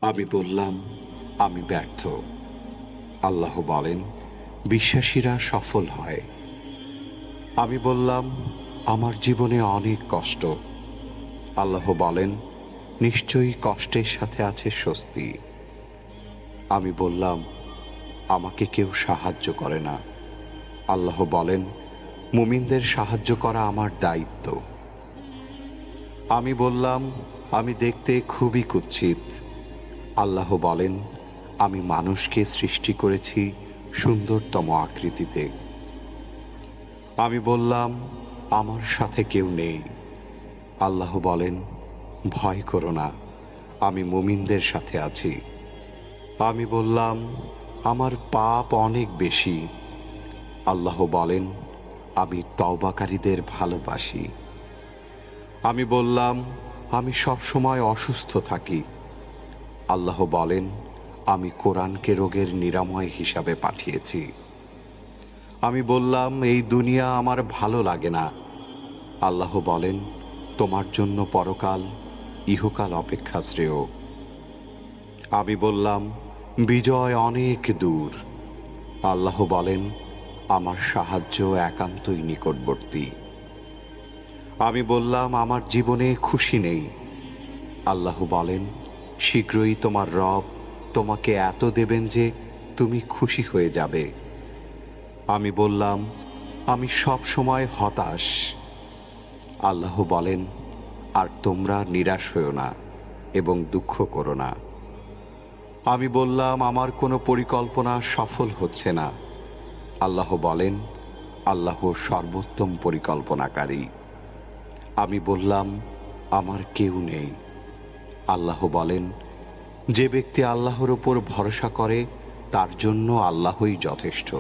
আমি বললাম, আমি ব্যর্থ। আল্লাহ বলেন, বিশ্বাসীরা সফল হয়। আমি বললাম, আমার জীবনে অনেক কষ্ট। আল্লাহ বলেন, নিশ্চয়ই কষ্টের সাথে আছে স্বস্তি। আমি বললাম, আমাকে কেউ সাহায্য করে না। আল্লাহ বলেন, মুমিনদের সাহায্য করা আমার দায়িত্ব। আমি বললাম, আমি দেখতে খুবই কুৎসিত। আল্লাহ বলেন, আমি মানুষকে সৃষ্টি করেছি সুন্দরতম আকৃতিতে। আমি বললাম, আমার সাথে কেউ নেই। আল্লাহ বলেন, ভয় করো না, আমি মুমিনদের সাথে আছি। আমি বললাম, আমার পাপ অনেক বেশি। আল্লাহ বলেন, আমি তওবাকারীদের ভালোবাসি। আমি বললাম, আমি সব সময় অসুস্থ থাকি। আল্লাহ বলেন, আমি কোরআনকে রোগের নিরাময় হিসাবে পাঠিয়েছি। আমি বললাম, এই দুনিয়া আমার ভালো লাগে না। আল্লাহ বলেন, তোমার জন্য পরকাল, ইহকাল অপেক্ষা শ্রেয়। আমি বললাম, বিজয় অনেক দূর। আল্লাহ বলেন, আমার সাহায্য একান্তই নিকটবর্তী। আমি বললাম, আমার জীবনে খুশি নেই। আল্লাহ বলেন, শীঘ্রই তোমার রব তোমাকে এত দেবেন যে তুমি খুশি হয়ে যাবে। আমি বললাম, আমি সব সময় হতাশ। আল্লাহ বলেন, আর তোমরা নিরাশ হও না এবং দুঃখ করো না। আমি বললাম, আমার কোনো পরিকল্পনা সফল হচ্ছে না। আল্লাহ বলেন, আল্লাহ সর্বোত্তম পরিকল্পনাকারী। আমি বললাম, আমার কেউ নেই। আল্লাহ বলেন, যে ব্যক্তি আল্লাহর উপর ভরসা করে তার জন্য আল্লাহই যথেষ্ট।